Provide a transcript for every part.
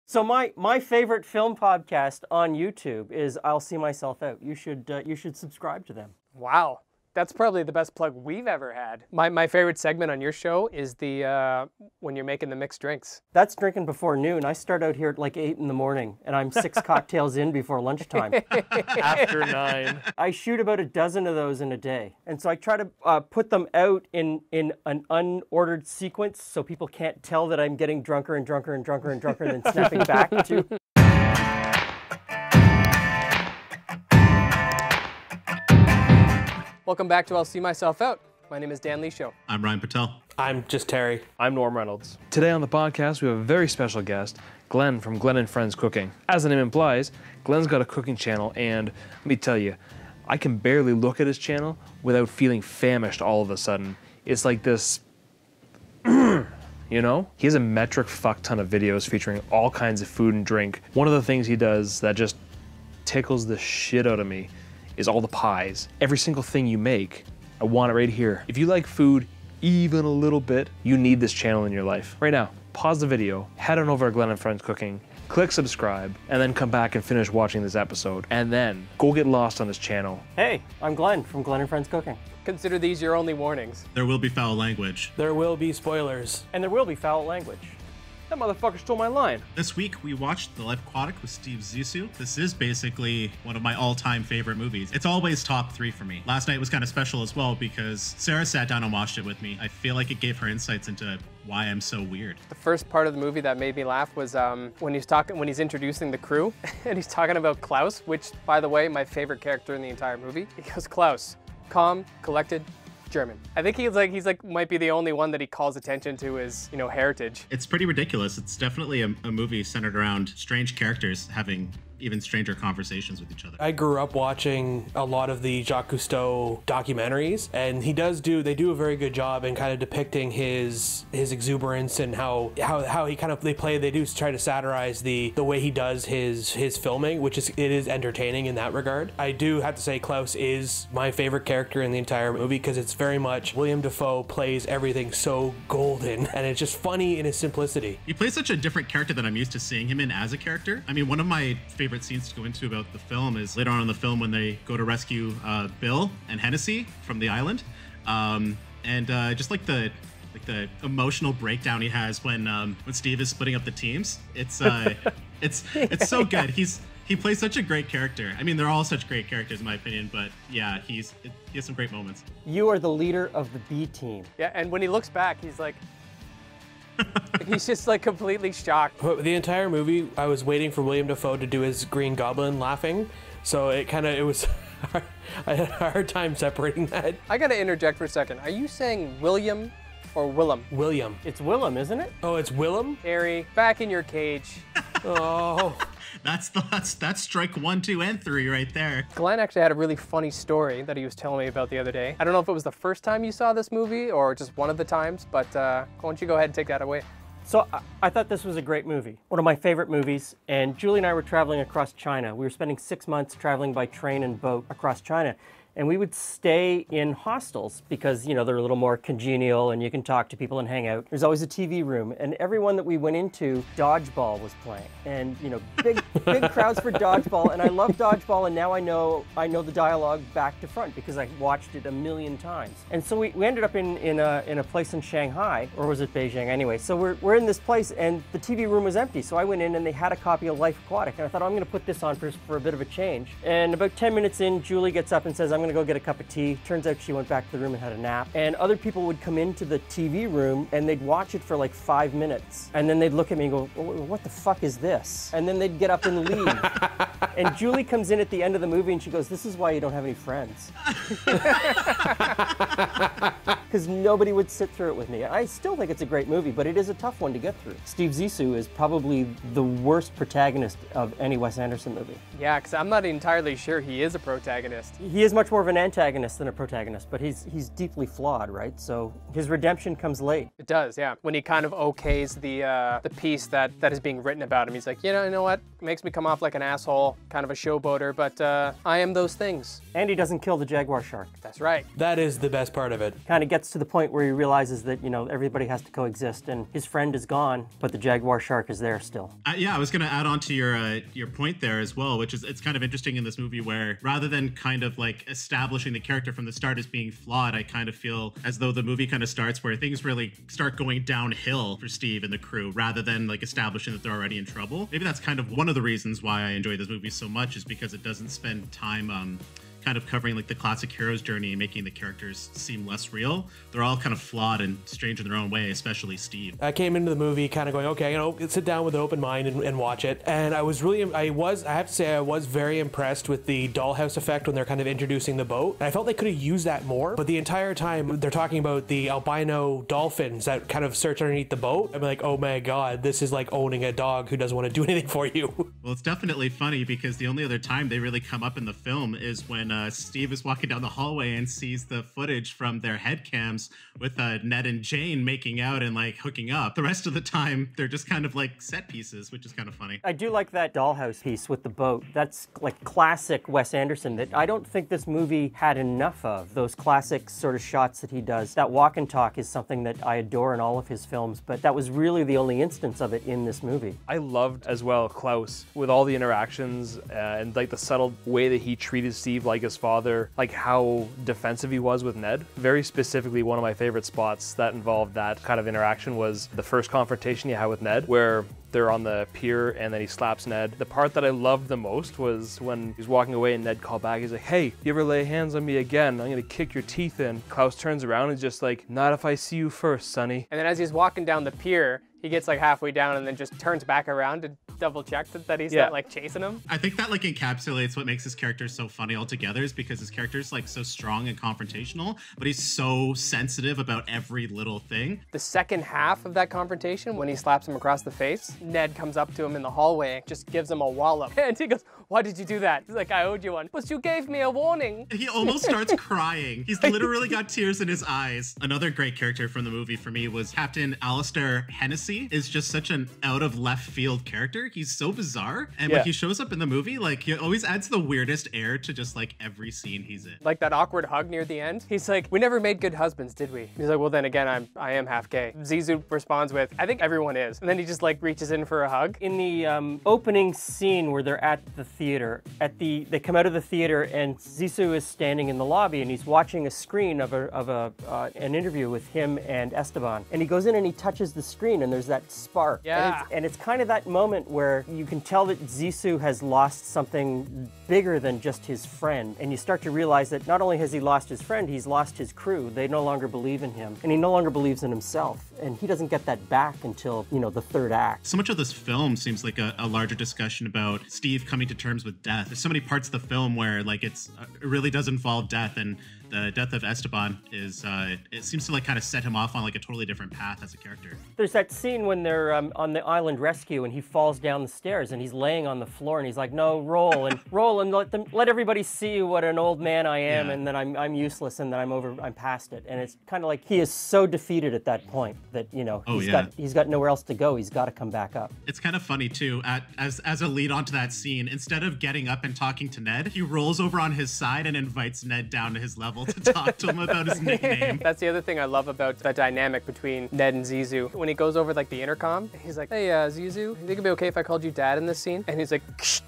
So my favorite film podcast on YouTube is I'll See Myself Out. You should subscribe to them. Wow. That's probably the best plug we've ever had. My favorite segment on your show is the when you're making the mixed drinks. That's drinking before noon. I start out here at like 8 in the morning, and I'm 6 cocktails in before lunchtime. After 9. I shoot about a dozen of those in a day. And so I try to put them out in an unordered sequence so people can't tell that I'm getting drunker and drunker and drunker and drunker and then snapping back to... Welcome back to I'll See Myself Out. My name is Dan Lisho. I'm Ryan Patel. I'm just Terry. I'm Norm Reynolds. Today on the podcast, we have a very special guest, Glen from Glen and Friend Cooking. As the name implies, Glen's got a cooking channel, and let me tell you, I can barely look at his channel without feeling famished all of a sudden. It's like this, you know? He has a metric fuck ton of videos featuring all kinds of food and drink. One of the things he does that just tickles the shit out of me is all the pies. Every single thing you make, I want it right here. If you like food even a little bit, you need this channel in your life. Right now, pause the video, head on over to Glen and Friends Cooking, click subscribe, and then come back and finish watching this episode. And then go get lost on his channel. Hey, I'm Glen from Glen and Friends Cooking. Consider these your only warnings. There will be foul language. There will be spoilers. And there will be foul language. That motherfucker stole my line. This week we watched The Life Aquatic with Steve Zissou. This is basically one of my all-time favorite movies. It's always top 3 for me. Last night was kind of special as well because Sarah sat down and watched it with me. I feel like it gave her insights into why I'm so weird. The first part of the movie that made me laugh was when he's introducing the crew and he's talking about Klaus, which, by the way, my favorite character in the entire movie. He goes, Klaus, calm, collected, German. I think he's like might be the only one that he calls attention to his, heritage. It's pretty ridiculous. It's definitely a movie centered around strange characters having even stranger conversations with each other. I grew up watching a lot of the Jacques Cousteau documentaries, and they do a very good job in kind of depicting his exuberance and how he kind of they do try to satirize the way he does his filming, which it is entertaining in that regard. I do have to say Klaus is my favorite character in the entire movie because it's very much William Dafoe plays everything so golden, and it's just funny in his simplicity. He plays such a different character than I'm used to seeing him in as a character. I mean, one of my favorite scenes to go into about the film is later on in the film when they go to rescue Bill and Hennessy from the island, just like the emotional breakdown he has when Steve is splitting up the teams. It's so good. He plays such a great character. I mean, they're all such great characters in my opinion, but yeah, he has some great moments. You are the leader of the B team. Yeah, and when he looks back, he's like, he's just like completely shocked. The entire movie, I was waiting for William Dafoe to do his Green Goblin laughing, so I had a hard time separating that. I gotta interject for a second. Are you saying William or Willem? William. It's Willem, isn't it? Oh, it's Willem? Harry, back in your cage. Oh. That's strike 1, 2, and 3 right there. Glen actually had a really funny story that he was telling me about the other day. I don't know if it was the first time you saw this movie or just one of the times, but why don't you go ahead and take that away? So I thought this was a great movie, one of my favorite movies, and Julie and I were traveling across China. We were spending 6 months traveling by train and boat across China. And we would stay in hostels because, they're a little more congenial and you can talk to people and hang out. There's always a TV room, and everyone that we went into, dodgeball was playing. And, big crowds for dodgeball, and I love dodgeball, and now I know the dialogue back to front because I watched it a million times. And so we ended up in a place in Shanghai, or was it Beijing? Anyway, so we're in this place, and the TV room was empty. So I went in, and they had a copy of Life Aquatic, and I thought, I'm going to put this on for a bit of a change. And about 10 minutes in, Julie gets up and says, I'm going to go get a cup of tea. Turns out she went back to the room and had a nap. And other people would come into the TV room and they'd watch it for like 5 minutes. And then they'd look at me and go, what the fuck is this? And then they'd get up and leave. And Julie comes in at the end of the movie and she goes, this is why you don't have any friends. Because nobody would sit through it with me. I still think it's a great movie, but it is a tough one to get through. Steve Zissou is probably the worst protagonist of any Wes Anderson movie. Yeah, because I'm not entirely sure he is a protagonist. He is much more of an antagonist than a protagonist, but he's deeply flawed, right? So his redemption comes late. It does, yeah. When he kind of okays the piece that is being written about him, he's like, you know what? It makes me come off like an asshole. kind of a showboater, but I am those things. And he doesn't kill the jaguar shark. That's right. That is the best part of it. Kind of gets to the point where he realizes that, you know, everybody has to coexist, and his friend is gone, but the jaguar shark is there still. Yeah, I was going to add on to your point there as well, which is it's kind of interesting in this movie where rather than kind of like establishing the character from the start as being flawed, I kind of feel as though the movie kind of starts where things really start going downhill for Steve and the crew rather than like establishing that they're already in trouble. Maybe that's kind of one of the reasons why I enjoy this movie so much, is because it doesn't spend time kind of covering like the classic hero's journey and making the characters seem less real. They're all kind of flawed and strange in their own way, especially Steve. I came into the movie kind of going, okay, you know, sit down with an open mind and watch it. And I have to say, I was very impressed with the dollhouse effect when they're kind of introducing the boat. And I felt they could have used that more, but the entire time they're talking about the albino dolphins that kind of search underneath the boat. I'm like, oh my God, this is like owning a dog who doesn't want to do anything for you. Well, it's definitely funny because the only other time they really come up in the film is when Steve is walking down the hallway and sees the footage from their head cams with Ned and Jane making out and like hooking up. The rest of the time, they're just kind of like set pieces, which is kind of funny. I do like that dollhouse piece with the boat. That's like classic Wes Anderson that I don't think this movie had enough of. Those classic sort of shots that he does. That walk and talk is something that I adore in all of his films, but that was really the only instance of it in this movie. I loved as well Klaus with all the interactions and like the subtle way that he treated Steve like his father, like how defensive he was with Ned. Very specifically, one of my favorite spots that involved that kind of interaction was the first confrontation you had with Ned, where they're on the pier and then he slaps Ned. The part that I loved the most was when he's walking away and Ned called back. He's like, hey, you ever lay hands on me again, I'm gonna kick your teeth in. Klaus turns around and is just like, not if I see you first, Sonny. And then as he's walking down the pier, he gets like halfway down and then just turns back around to double check that he's not like chasing him. I think that like encapsulates what makes his character so funny altogether, is because his character's like so strong and confrontational, but he's so sensitive about every little thing. The second half of that confrontation, when he slaps him across the face, Ned comes up to him in the hallway, just gives him a wallop. And he goes, why did you do that? He's like, I owed you one. But you gave me a warning. He almost starts crying. He's literally got tears in his eyes. Another great character from the movie for me was Captain Alistair Hennessy. Is just such an out of left field character. He's so bizarre. And when he shows up in the movie, like he always adds the weirdest air to just like every scene he's in. Like that awkward hug near the end. He's like, we never made good husbands, did we? He's like, well then again, I am half gay. Zizu responds with, I think everyone is. And then he just like reaches in for a hug. In the opening scene where they're at the theater, they come out of the theater and Zissou is standing in the lobby and he's watching a screen of an interview with him and Esteban. And he goes in and he touches the screen and there's that spark. Yeah. And it's kind of that moment where you can tell that Zissou has lost something bigger than just his friend. And you start to realize that not only has he lost his friend, he's lost his crew. They no longer believe in him. And he no longer believes in himself. And he doesn't get that back until, you know, the third act. So much of this film seems like a larger discussion about Steve coming to terms with death. There's so many parts of the film where like it really does involve death, and the death of Esteban is it seems to like kind of set him off on like a totally different path as a character. There's that scene when they're on the island rescue and he falls down the stairs and he's laying on the floor and he's like, no, roll and let everybody see what an old man I am, and that I'm useless and that I'm past it. And it's kind of like he is so defeated at that point that, you know, he's got nowhere else to go. He's got to come back up. It's kind of funny too, as a lead onto that scene, instead of getting up and talking to Ned, he rolls over on his side and invites Ned down to his level to talk to him about his nickname. That's the other thing I love about that dynamic between Ned and Zizu. When he goes over like the intercom, he's like, hey, Zizu, you think it'd be okay if I called you Dad in this scene? And he's like,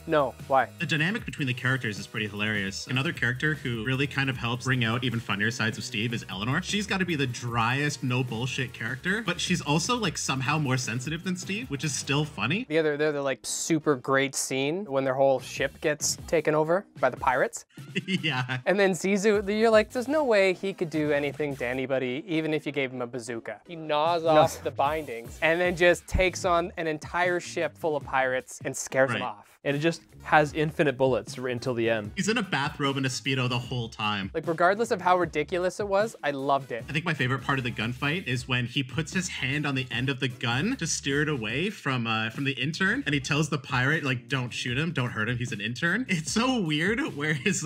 no, why? The dynamic between the characters is pretty hilarious. Another character who really kind of helps bring out even funnier sides of Steve is Eleanor. She's got to be the driest, no bullshit character, but she's also like somehow more sensitive than Steve, which is still funny. The other like super great scene when their whole ship gets taken over by the pirates. Yeah. And then Zizu, you're like, there's no way he could do anything to anybody, even if you gave him a bazooka. He gnaws off the bindings and then just takes on an entire ship full of pirates and scares them off. And it just has infinite bullets until the end. He's in a bathrobe and a Speedo the whole time. Like, regardless of how ridiculous it was, I loved it. I think my favorite part of the gunfight is when he puts his hand on the end of the gun to steer it away from the intern, and he tells the pirate, like, don't shoot him, don't hurt him, he's an intern. It's so weird where his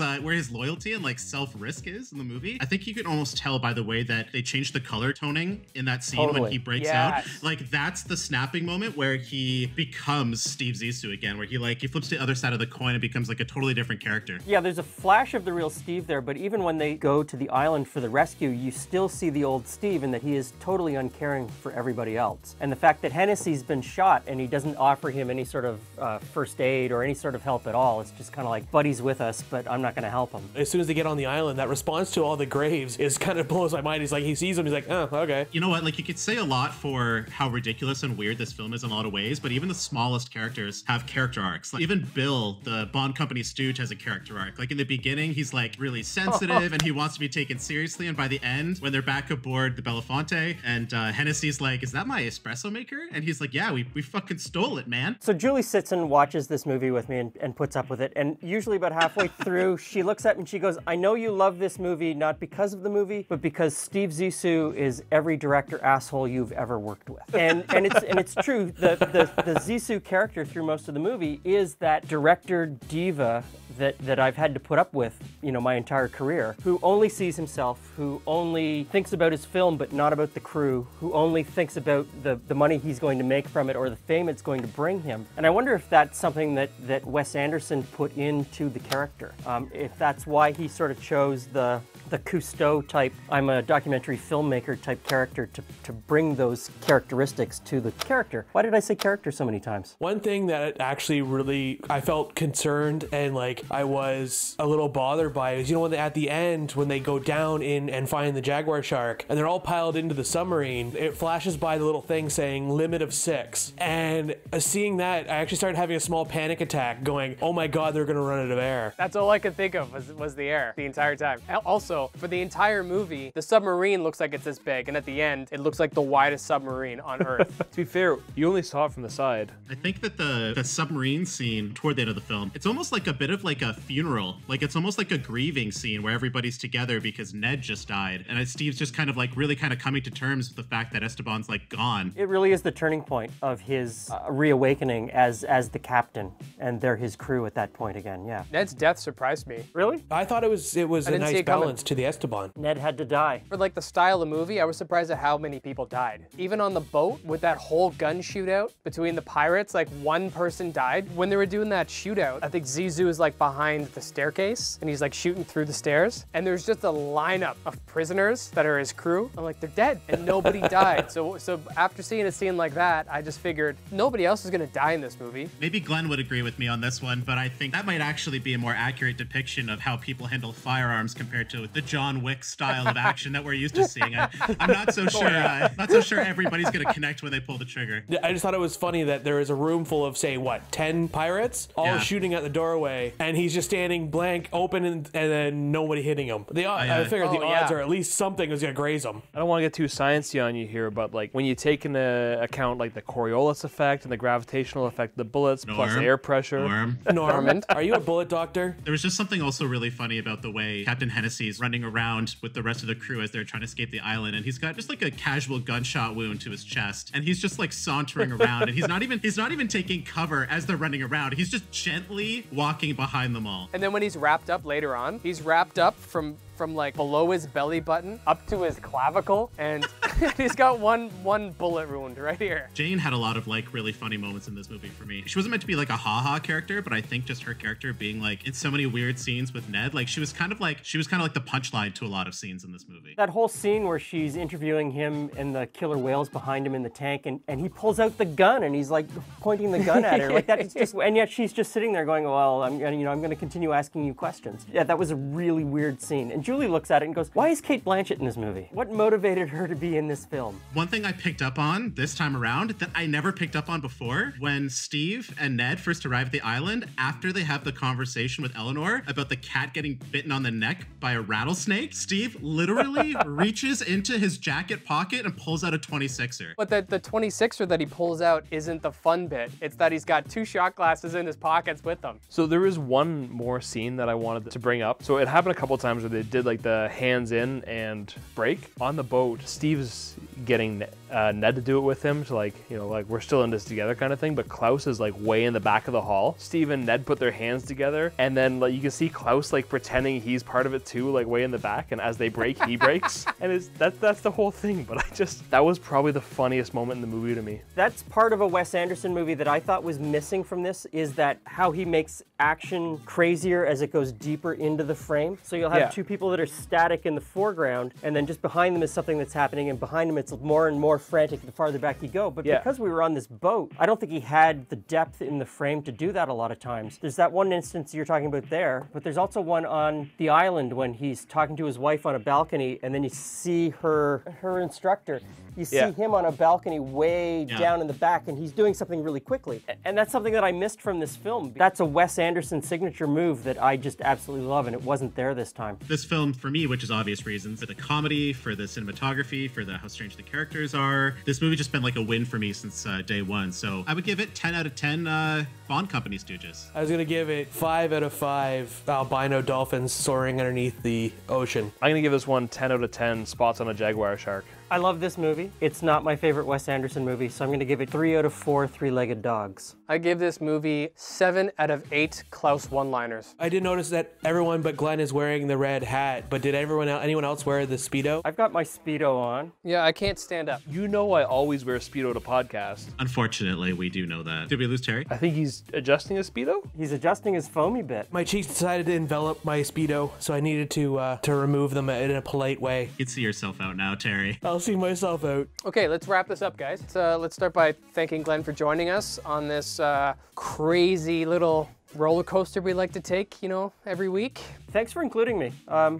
loyalty and like self-risk is. is in the movie. I think you can almost tell by the way that they changed the color toning in that scene when Totally. he breaks out. Like that's the snapping moment where he becomes Steve Zissou again, where he flips the other side of the coin and becomes like a totally different character. Yeah, there's a flash of the real Steve there, but even when they go to the island for the rescue, you still see the old Steve in that he is totally uncaring for everybody else. And the fact that Hennessy's been shot and he doesn't offer him any sort of first aid or any sort of help at all. It's just kind of like, buddy's with us, but I'm not going to help him. As soon as they get on the island, that response to all the graves is kind of blows my mind. He's like, he sees him, he's like, oh, okay. You know what? Like, you could say a lot for how ridiculous and weird this film is in a lot of ways, but even the smallest characters have character arcs. Like, even Bill, the Bond Company stooge, has a character arc. Like, in the beginning, he's like really sensitive and he wants to be taken seriously, and by the end, when they're back aboard the Belafonte and Hennessy's like, is that my espresso maker? And he's like, yeah, we fucking stole it, man. So Julie sits and watches this movie with me and puts up with it, and usually about halfway through, she looks at me and she goes, I know you love this movie not because of the movie, but because Steve Zissou is every director asshole you've ever worked with. And it's true. The Zissou character through most of the movie is that director diva that I've had to put up with, you know, my entire career, who only sees himself, who only thinks about his film but not about the crew, who only thinks about the money he's going to make from it or the fame it's going to bring him. And I wonder if that's something that Wes Anderson put into the character. If that's why he sort of chose the Cousteau type, I'm a documentary filmmaker type character to bring those characteristics to the character. Why did I say character so many times? One thing that actually really, I felt concerned and like I was a little bothered by is, you know, when at the end, when they go down in and find the jaguar shark and they're all piled into the submarine, it flashes by the little thing saying limit of 6. And seeing that, I actually started having a small panic attack going, oh my God, they're gonna run out of air. That's all I could think of was the air the entire time. Also, for the entire movie, the submarine looks like it's this big, and at the end, it looks like the widest submarine on Earth. To be fair, you only saw it from the side. I think that the submarine scene toward the end of the film, it's almost like a bit of like a funeral. Like, it's almost like a grieving scene where everybody's together because Ned just died. And Steve's just kind of like really kind of coming to terms with the fact that Esteban's like gone. It really is the turning point of his reawakening as the captain, and they're his crew at that point again, yeah. Ned's death surprised me. Really? I thought it was a nice balance to the Esteban. Ned had to die. For like the style of movie, I was surprised at how many people died. Even on the boat with that whole gun shootout between the pirates, like one person died. When they were doing that shootout, I think Zizu is like behind the staircase and he's like shooting through the stairs. And there's just a lineup of prisoners that are his crew. I'm like, they're dead and nobody died. So after seeing a scene like that, I just figured nobody else is gonna die in this movie. Maybe Glenn would agree with me on this one, but I think that might actually be a more accurate depiction of how people handle firearms compared to the John Wick style of action that we're used to seeing. I'm not so sure. Not so sure everybody's gonna connect when they pull the trigger. I just thought it was funny that there is a room full of, say, what, 10 pirates, all shooting at the doorway, and he's just standing blank, open, and then nobody hitting him. I figured the odds are at least something was gonna graze him. I don't want to get too sciencey on you here, but like when you take into account like the Coriolis effect and the gravitational effect of the bullets plus air pressure. Norm, are you a bullet doctor? There was just something also really funny about the way Captain Hennessy's running around with the rest of the crew as they're trying to escape the island, and he's got just like a casual gunshot wound to his chest, and he's just like sauntering around, and he's not even taking cover as they're running around. He's just gently walking behind them all. And then when he's wrapped up later on, he's wrapped up from like below his belly button up to his clavicle, and he's got one bullet wound right here. Jane had a lot of like really funny moments in this movie for me. She wasn't meant to be like a ha-ha character, but I think just her character being like in so many weird scenes with Ned, like she was kind of like the punchline to a lot of scenes in this movie. That whole scene where she's interviewing him and the killer whales behind him in the tank, and he pulls out the gun and he's like pointing the gun at her, like that is just, and yet she's just sitting there going, well, I'm going to continue asking you questions. Yeah, that was a really weird scene. And Julie looks at it and goes, why is Cate Blanchett in this movie? What motivated her to be in this film? One thing I picked up on this time around that I never picked up on before, when Steve and Ned first arrive at the island, after they have the conversation with Eleanor about the cat getting bitten on the neck by a rattlesnake, Steve literally reaches into his jacket pocket and pulls out a 26er. But the 26er that he pulls out isn't the fun bit. It's that he's got 2 shot glasses in his pockets with him. So there is one more scene that I wanted to bring up. So it happened a couple times where they did like the hands in and break. On the boat, Steve's getting Ned to do it with him to like, you know, like we're still in this together kind of thing. But Klaus is like way in the back of the hall. Steve and Ned put their hands together, and then like you can see Klaus like pretending he's part of it too, like way in the back. And as they break, he breaks, and that's the whole thing. But that was probably the funniest moment in the movie to me. That's part of a Wes Anderson movie that I thought was missing from this, is that how he makes action crazier as it goes deeper into the frame. So you'll have two people that are static in the foreground, and then just behind them is something that's happening, and behind them it's more and more frantic the farther back you go. But because we were on this boat, I don't think he had the depth in the frame to do that a lot of times. There's that one instance you're talking about there, but there's also one on the island when he's talking to his wife on a balcony, and then you see her instructor. You see him on a balcony way down in the back, and he's doing something really quickly. And that's something that I missed from this film. That's a Wes Anderson signature move that I just absolutely love, and it wasn't there this time. This film, for me, which is obvious reasons, for the comedy, for the cinematography, for how strange the characters are, this movie just been like a win for me since day one. So I would give it 10 out of 10 Bond Company stooges. I was gonna give it 5 out of 5 albino dolphins soaring underneath the ocean. I'm gonna give this one 10 out of 10 spots on a jaguar shark. I love this movie. It's not my favorite Wes Anderson movie, so I'm going to give it 3 out of 4 three-legged dogs. I give this movie 7 out of 8 Klaus one-liners. I did notice that everyone but Glenn is wearing the red hat, but did anyone else wear the Speedo? I've got my Speedo on. Yeah, I can't stand up. You know I always wear Speedo to podcast. Unfortunately, we do know that. Did we lose Terry? I think he's adjusting his Speedo? He's adjusting his foamy bit. My cheeks decided to envelop my Speedo, so I needed to remove them in a polite way. You can see yourself out now, Terry. I'll see myself out. Okay, let's wrap this up, guys. Let's start by thanking Glenn for joining us on this crazy little roller coaster we like to take, you know, every week. Thanks for including me.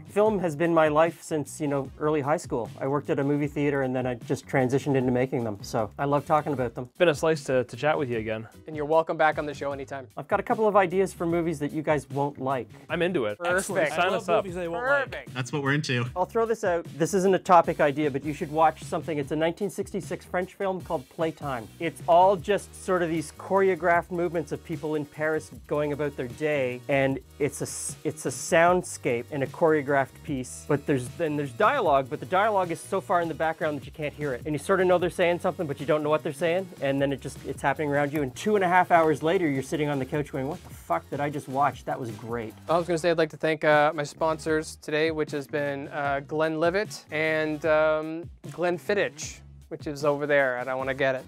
Film has been my life since, you know, early high school. I worked at a movie theater and then I just transitioned into making them. So I love talking about them. It's been a slice to chat with you again. And you're welcome back on the show anytime. I've got a couple of ideas for movies that you guys won't like. I'm into it. Perfect. Sign us up. Perfect. That's what we're into. I'll throw this out. This isn't a topic idea, but you should watch something. It's a 1966 French film called Playtime. It's all just sort of these choreographed movements of people in Paris going about their day, and it's a soundscape and a choreographed piece. But there's dialogue, but the dialogue is so far in the background that you can't hear it, and you sort of know they're saying something, but you don't know what they're saying, and then it's happening around you. And 2.5 hours later, you're sitting on the couch going, "What the fuck did I just watch? That was great." I was going to say I'd like to thank my sponsors today, which has been Glenlivet and Glenfiddich, which is over there. I don't want to get it.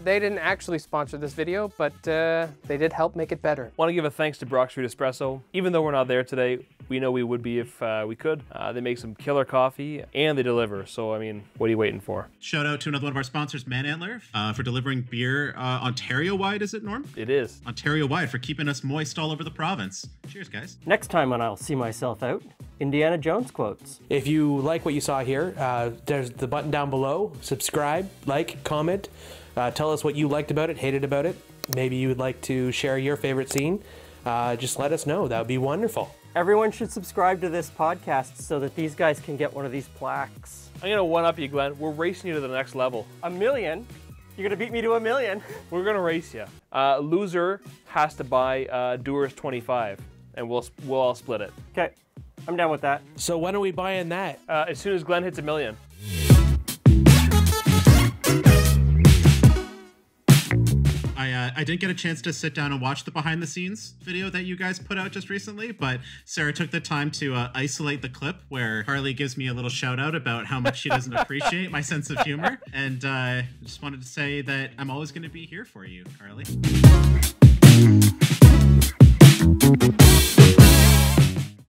They didn't actually sponsor this video, but they did help make it better. Want to give a thanks to Brock Street Espresso. Even though we're not there today, we know we would be if we could. They make some killer coffee and they deliver. So, I mean, what are you waiting for? Shout out to another one of our sponsors, Man Antler, for delivering beer Ontario-wide, is it, Norm? It is. Ontario-wide, for keeping us moist all over the province. Cheers, guys. Next time on I'll See Myself Out, Indiana Jones quotes. If you like what you saw here, there's the button down below. Subscribe, like, comment. Tell us what you liked about it, hated about it. Maybe you would like to share your favorite scene. Just let us know. That would be wonderful. Everyone should subscribe to this podcast so that these guys can get one of these plaques. I'm going to one-up you, Glenn. We're racing you to the next level. 1 million? You're going to beat me to 1 million? We're going to race you. Loser has to buy Doers 25, and we'll all split it. Okay, I'm down with that. So when are we buying that? As soon as Glenn hits 1 million. I didn't get a chance to sit down and watch the behind the scenes video that you guys put out just recently, but Sarah took the time to isolate the clip where Harley gives me a little shout out about how much she doesn't appreciate my sense of humor. And just wanted to say that I'm always going to be here for you, Harley.